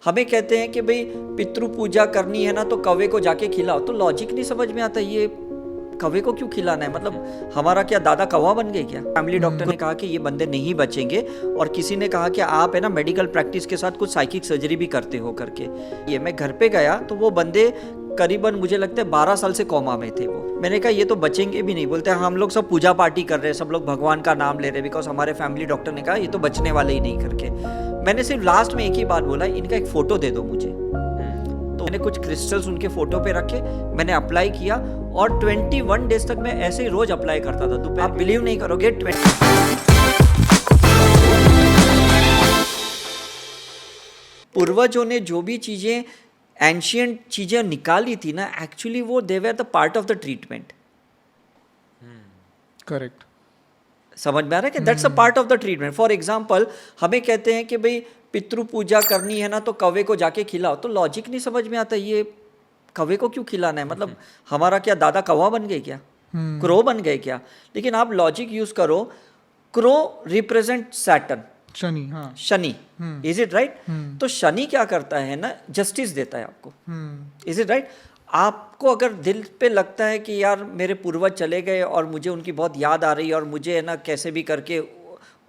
हमें कहते हैं कि भाई पितृ पूजा करनी है ना तो कौवे को जाके खिलाओ, तो लॉजिक नहीं समझ में आता ये कौवे को क्यों खिलाना है। मतलब हमारा क्या दादा कौवा बन गए क्या। फैमिली डॉक्टर ने कहा कि ये बंदे नहीं बचेंगे, और किसी ने कहा कि आप है ना मेडिकल प्रैक्टिस के साथ कुछ साइकिक सर्जरी भी करते हो करके। ये मैं घर पे गया तो वो बंदे करीबन मुझे लगता है 12 साल से कोमा में थे वो। मैंने कहा ये तो बचेंगे भी नहीं। बोलते हैं हम लोग सब पूजा पार्टी कर रहे हैं, सब लोग भगवान का नाम ले रहे हैं, बिकॉज हमारे फैमिली डॉक्टर ने कहा ये तो बचने वाले ही नहीं करके। मैंने सिर्फ लास्ट में एक ही बात बोला, इनका एक फोटो दे दो मुझे। तो मैंने कुछ क्रिस्टल्स उनके फोटो पे रखे, मैंने अप्लाई किया और 21 डेज तक मैं ऐसे ही रोज अप्लाई करता था। तो आप बिलीव नहीं करोगे, पूर्वजों ने जो भी चीजें एंशियंट चीजें निकाली थी ना, एक्चुअली वो they were the part of the treatment. Correct. समझ में आ रहा है कि that's a part of the treatment. For example हमें कहते हैं कि भाई पितृ पूजा करनी है ना तो कौवे को जाके खिलाओ, तो लॉजिक नहीं समझ में आता ये कौवे को क्यों खिलाना है। मतलब हमारा क्या दादा कौवा बन गए क्या, क्रो बन गए क्या। लेकिन आप लॉजिक यूज करो, क्रो रिप्रेजेंट सैटर्न, शनि। हाँ, शनि, इज इट राइट। तो शनि क्या करता है ना, जस्टिस देता है आपको, इज इट राइट। आपको अगर दिल पे लगता है कि यार मेरे पूर्वज चले गए और मुझे उनकी बहुत याद आ रही है और मुझे है ना कैसे भी करके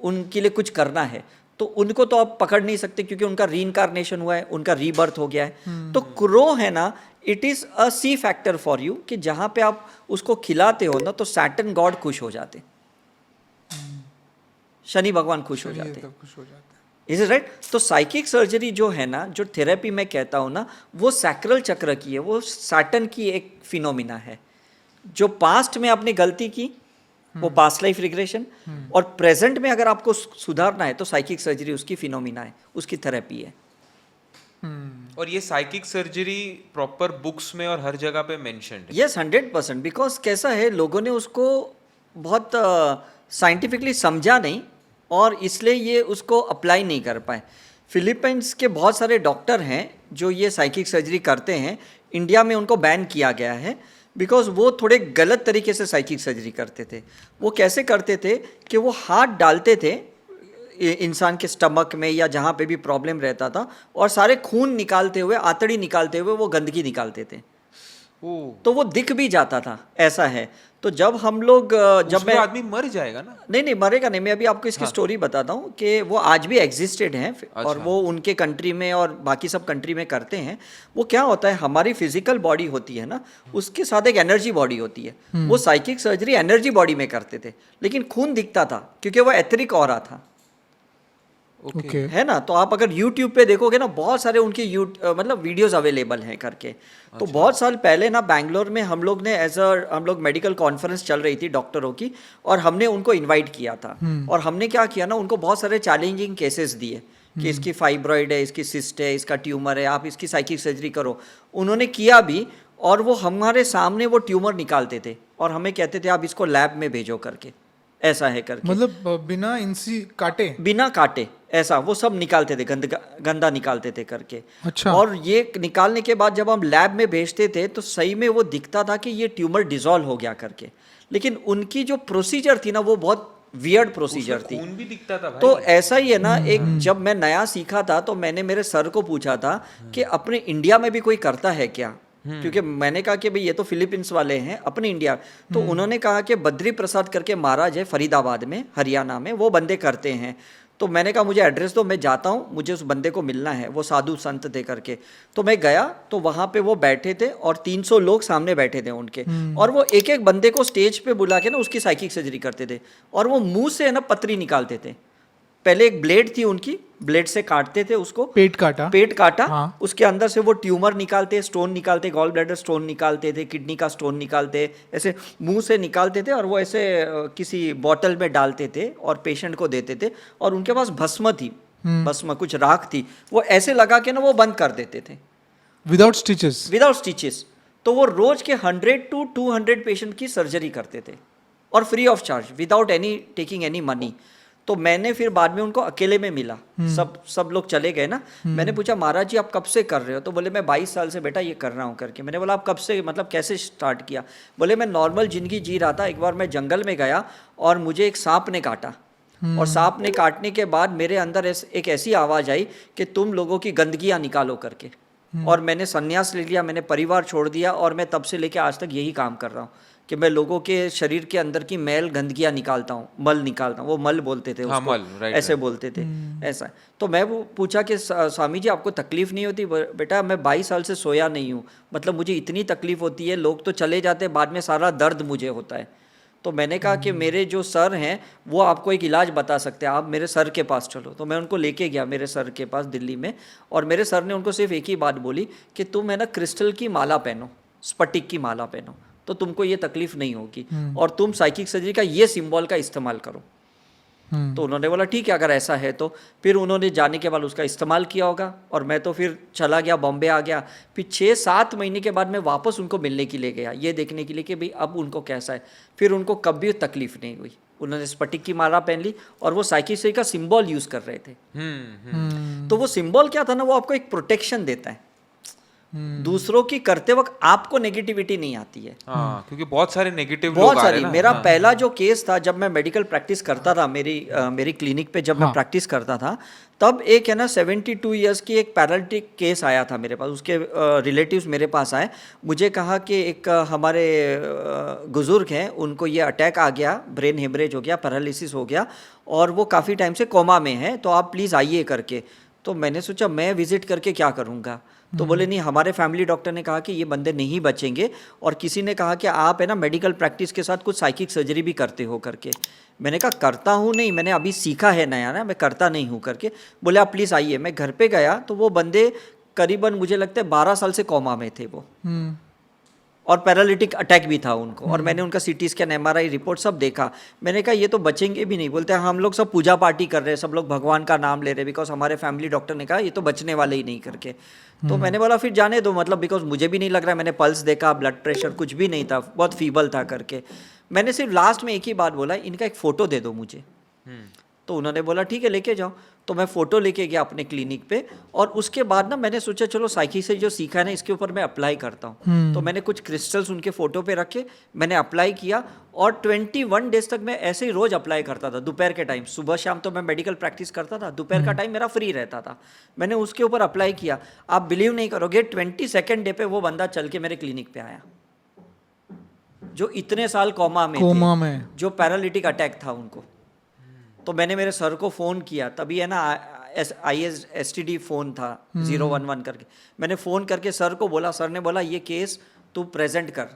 उनके लिए कुछ करना है, तो उनको तो आप पकड़ नहीं सकते क्योंकि उनका रीइंकारनेशन हुआ है, उनका रीबर्थ हो गया है। तो क्रो है ना, it is a C factor for you, कि जहां पे आप उसको खिलाते हो ना तो सैटर्न गॉड खुश हो जाते, शनि भगवान खुश हो जाते, इज इट राइट। तो साइकिक सर्जरी जो है ना, जो थेरेपी मैं कहता हूँ ना, वो सैक्रल चक्र की है, वो सैटर्न की एक फिनोमिना है। जो पास्ट में आपने गलती की वो पास्ट लाइफ रिग्रेशन, और प्रेजेंट में अगर आपको सुधारना है तो साइकिक सर्जरी उसकी फिनोमिना है, उसकी थेरेपी है। और ये साइकिक सर्जरी प्रॉपर बुक्स में और हर जगह पे मेंशन्ड है। यस, 100%। बिकॉज कैसा है, लोगों ने उसको बहुत साइंटिफिकली समझा नहीं और इसलिए ये उसको अप्लाई नहीं कर पाए। फिलीपींस के बहुत सारे डॉक्टर हैं जो ये साइकिक सर्जरी करते हैं, इंडिया में उनको बैन किया गया है बिकॉज वो थोड़े गलत तरीके से साइकिक सर्जरी करते थे। वो कैसे करते थे कि वो हाथ डालते थे इंसान के स्टमक में या जहाँ पे भी प्रॉब्लम रहता था, और सारे खून निकालते हुए, आंतड़ी निकालते हुए वो गंदगी निकालते थे। तो वो दिख भी जाता था, ऐसा है। तो जब हम लोग जब मैं आदमी मर जाएगा ना, नहीं मरेगा नहीं, मैं अभी आपको इसकी स्टोरी बताता हूँ कि वो आज भी एग्जिस्टेड हैं। और वो उनके कंट्री में और बाकी सब कंट्री में करते हैं। वो क्या होता है, हमारी फिजिकल बॉडी होती है ना, उसके साथ एक एनर्जी बॉडी होती है। वो साइकिक सर्जरी एनर्जी बॉडी में करते थे, लेकिन खून दिखता था क्योंकि वो एथरिक ऑरा था। Okay. है ना। तो आप अगर YouTube पे देखोगे ना, बहुत सारे उनके मतलब वीडियोस अवेलेबल हैं करके। तो बहुत साल पहले ना बैंगलोर में हम लोग ने हम लोग मेडिकल कॉन्फ्रेंस चल रही थी डॉक्टरों की, और हमने उनको इनवाइट किया था। और हमने क्या किया ना, उनको बहुत सारे चैलेंजिंग केसेस दिए कि इसकी फाइब्रॉइड है, इसकी सिस्ट है, इसका ट्यूमर है, आप इसकी साइकिक सर्जरी करो। उन्होंने किया भी, और वो हमारे सामने वो ट्यूमर निकालते थे और हमें कहते थे आप इसको लैब में भेजो करके, ऐसा है करके। मतलब बिना इंसी काटे, बिना काटे, ऐसा वो सब निकालते थे, गंदा निकालते थे करके। अच्छा। और ये निकालने के बाद जब हम लैब में भेजते थे तो सही में वो दिखता था कि ये ट्यूमर डिसॉल्व हो गया करके। लेकिन उनकी जो प्रोसीजर थी ना, वो बहुत वियर्ड प्रोसीजर थी। खून भी दिखता था भाई। तो ऐसा ही है ना, एक जब मैं नया सीखा था तो मैंने मेरे सर को पूछा था कि अपने इंडिया में भी कोई करता है क्या, क्योंकि मैंने कहा कि भाई ये तो फिलीपींस वाले हैं, अपने इंडिया। तो उन्होंने कहा कि बद्री प्रसाद करके महाराज है फरीदाबाद में, हरियाणा में, वो बंदे करते हैं। तो मैंने कहा मुझे एड्रेस दो, मैं जाता हूँ, मुझे उस बंदे को मिलना है, वो साधु संत थे करके। तो मैं गया तो वहाँ पे वो बैठे थे और 300 लोग सामने बैठे थे उनके, और वो एक एक बंदे को स्टेज पे बुला के ना उसकी साइकिक सर्जरी करते थे। और वो मुंह से है ना पतरी निकालते थे। पहले एक ब्लेड थी उनकी, ब्लेड से काटते थे उसको, पेट काटा। हाँ। उसके अंदर से वो ट्यूमर निकालते, स्टोन निकालते, गॉल ब्लैडर स्टोन निकालते थे, किडनी का स्टोन निकालते, ऐसे मुंह से निकालते थे, और वो ऐसे किसी बॉटल में डालते थे और पेशेंट को देते थे। और उनके पास भस्म थी, भस्म कुछ राख थी, वो ऐसे लगा के ना वो बंद कर देते थे विदाउट स्टिचेस। तो वो रोज के 100 to 200 पेशेंट की सर्जरी करते थे, और free of charge, without any taking any money. तो मैंने फिर बाद में उनको अकेले में मिला, सब लोग चले गए ना। मैंने पूछा महाराज जी आप कब से कर रहे हो? तो बोले मैं 22 साल से बेटा ये कर रहा हूँ करके। मैंने बोला आप कब से, मतलब कैसे स्टार्ट किया? बोले मैं नॉर्मल जिंदगी जी रहा था, एक बार मैं जंगल में गया और मुझे एक सांप ने काटा। और सांप ने काटने के बाद मेरे अंदर एक ऐसी आवाज़ आई कि तुम लोगों की गंदगियाँ निकालो करके। और मैंने संन्यास ले लिया, मैंने परिवार छोड़ दिया और मैं तब से लेके आज तक यही काम कर रहा हूँ कि मैं लोगों के शरीर के अंदर की मैल गंदगियाँ निकालता हूँ, मल निकालता हूँ। वो मल बोलते थे उसको, मल, राइट, ऐसे बोलते थे ऐसा। तो मैं वो पूछा कि स्वामी जी आपको तकलीफ़ नहीं होती? बेटा मैं 22 साल से सोया नहीं हूँ, मतलब मुझे इतनी तकलीफ़ होती है, लोग तो चले जाते बाद में सारा दर्द मुझे होता है। तो मैंने कहा कि मेरे जो सर हैं वो आपको एक इलाज बता सकते हैं, आप मेरे सर के पास चलो। तो मैं उनको लेके गया मेरे सर के पास दिल्ली में, और मेरे सर ने उनको सिर्फ एक ही बात बोली कि तुम है ना क्रिस्टल की माला पहनो, स्फटिक की माला पहनो, तो तुमको ये तकलीफ नहीं होगी, और तुम साइकिक सर्जरी का ये सिंबल का इस्तेमाल करो। तो उन्होंने बोला ठीक है अगर ऐसा है तो। फिर उन्होंने जाने के बाद उसका इस्तेमाल किया होगा, और मैं तो फिर चला गया, बॉम्बे आ गया। फिर 6-7 महीने के बाद मैं वापस उनको मिलने के लिए गया, ये देखने के लिए कि भाई अब उनको कैसा है। फिर उनको कभी तकलीफ नहीं हुई, उन्होंने स्फटिक की माला पहन ली और वो साइकिक सर्जरी का सिंबल यूज़ कर रहे थे। तो वो सिंबल क्या था ना, वो आपको एक प्रोटेक्शन देता है, दूसरों की करते वक्त आपको नेगेटिविटी नहीं आती है। हाँ, क्योंकि बहुत सारे नेगेटिव बहुत लोग आ रहे सारी। हैं ना। मेरा पहला जो केस था जब मैं मेडिकल प्रैक्टिस करता था, मेरी क्लिनिक पे जब मैं प्रैक्टिस करता था, तब एक है ना 72 इयर्स की एक पैरालिटिक केस आया था मेरे पास। उसके रिलेटिव्स मेरे पास आए, मुझे कहा कि एक हमारे बुजुर्ग हैं, उनको ये अटैक आ गया, ब्रेन हेमरेज हो गया, पैरालिसिस हो गया, और वो काफ़ी टाइम से कोमा में है, तो आप प्लीज़ आइए करके। तो मैंने सोचा मैं विजिट करके क्या करूँगा, तो बोले नहीं, हमारे फैमिली डॉक्टर ने कहा कि ये बंदे नहीं बचेंगे, और किसी ने कहा कि आप है ना मेडिकल प्रैक्टिस के साथ कुछ साइकिक सर्जरी भी करते हो करके। मैंने कहा करता हूँ नहीं, मैंने अभी सीखा है नया ना, मैं करता नहीं हूँ करके। बोले आप प्लीज़ आइए। मैं घर पे गया तो वो बंदे करीबन मुझे लगता है 12 साल से कोमा में थे वो, और पैरालिटिक अटैक भी था उनको, और मैंने उनका सीटी स्कैन, एमआरआई रिपोर्ट सब देखा। मैंने कहा ये तो बचेंगे भी नहीं। बोलते हैं हम लोग सब पूजा पार्टी कर रहे हैं, सब लोग भगवान का नाम ले रहे हैं, बिकॉज हमारे फैमिली डॉक्टर ने कहा ये तो बचने वाले ही नहीं करके। तो मैंने बोला फिर जाने दो, मतलब बिकॉज मुझे भी नहीं लग रहा है, मैंने पल्स देखा, ब्लड प्रेशर कुछ भी नहीं था, बहुत फीबल था करके। मैंने सिर्फ लास्ट में एक ही बात बोला, इनका एक फ़ोटो दे दो मुझे। तो उन्होंने बोला ठीक है लेके जाओ। तो मैं फ़ोटो लेके गया अपने क्लिनिक पे, और उसके बाद ना मैंने सोचा चलो साइकिक से जो सीखा है ना इसके ऊपर मैं अप्लाई करता हूँ। तो मैंने कुछ क्रिस्टल्स उनके फ़ोटो पे रखे, मैंने अप्लाई किया, और 21 डेज तक मैं ऐसे ही रोज़ अप्लाई करता था दोपहर के टाइम। सुबह शाम तो मैं मेडिकल प्रैक्टिस करता था, दोपहर का टाइम मेरा फ्री रहता था। मैंने उसके ऊपर अप्लाई किया, आप बिलीव नहीं करोगे 22nd डे पे वो बंदा चल के मेरे क्लिनिक पे आया, जो इतने साल कोमा में, जो पैरालिटिक अटैक था उनको। तो मैंने मेरे सर को फ़ोन किया, तभी है ना ISTD फ़ोन था 011 करके। मैंने फ़ोन करके सर को बोला, सर ने बोला ये केस तू प्रेजेंट कर,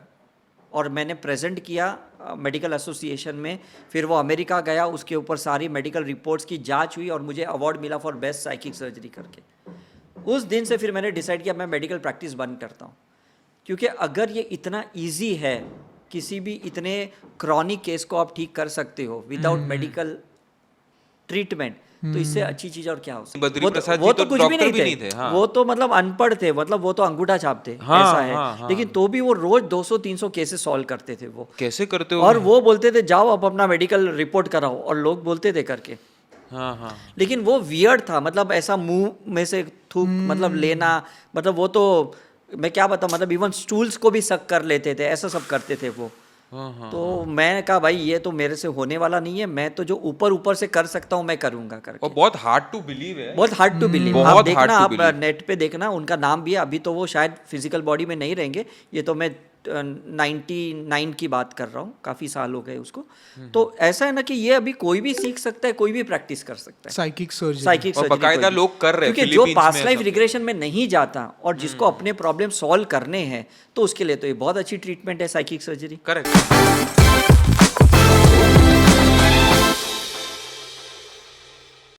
और मैंने प्रेजेंट किया मेडिकल एसोसिएशन में। फिर वो अमेरिका गया, उसके ऊपर सारी मेडिकल रिपोर्ट्स की जांच हुई, और मुझे अवार्ड मिला फॉर बेस्ट साइकिक सर्जरी करके। उस दिन से फिर मैंने डिसाइड किया मैं मेडिकल प्रैक्टिस बंद करता हूँ, क्योंकि अगर ये इतना ईजी है, किसी भी इतने क्रॉनिक केस को आप ठीक कर सकते हो विदाउट मेडिकल ट्रीटमेंट, तो इससे अच्छी चीज और क्या हो सकती है। बद्री प्रसाद वो जी तो तो कुछ भी डॉक्टर नहीं थे, हाँ। वो तो मतलब अनपढ़ थे, मतलब वो तो अंगूठा छाप थे, ऐसा है। लेकिन तो भी वो रोज 200-300 केसेस सॉल्व करते थे वो। कैसे करते हो? और वो बोलते थे जाओ अब अपना मेडिकल रिपोर्ट कराओ, और लोग बोलते थे करके। हाँ। लेकिन वो वियर्ड था, मतलब ऐसा मुंह में से थूक मतलब लेना, मतलब वो तो मैं क्या बताऊं, मतलब इवन स्टूल्स को भी सक कर लेते थे, ऐसा सब करते थे वो। तो मैं कहा भाई ये तो मेरे से होने वाला नहीं है, मैं तो जो ऊपर से कर सकता हूँ मैं करूंगा करके। और बहुत हार्ड टू बिलीव है, बहुत हार्ड टू बिलीव। आप बहुत देखना, hard to आप नेट पे देखना, उनका नाम भी है। अभी तो वो शायद फिजिकल बॉडी में नहीं रहेंगे, ये तो मैं 99 की बात कर रहा हूँ, काफ़ी साल हो गए उसको। तो ऐसा है ना कि ये अभी कोई भी सीख सकता है, कोई भी प्रैक्टिस कर सकता है साइकिक सर्जरी। साइकिक और बकायदा लोग कर रहे हैं, क्योंकि जो फिलीपींस पास्ट में लाइफ सब। रिग्रेशन में नहीं जाता और जिसको अपने प्रॉब्लम सॉल्व करने हैं, तो उसके लिए तो ये बहुत अच्छी ट्रीटमेंट है साइकिक सर्जरी। करेक्ट।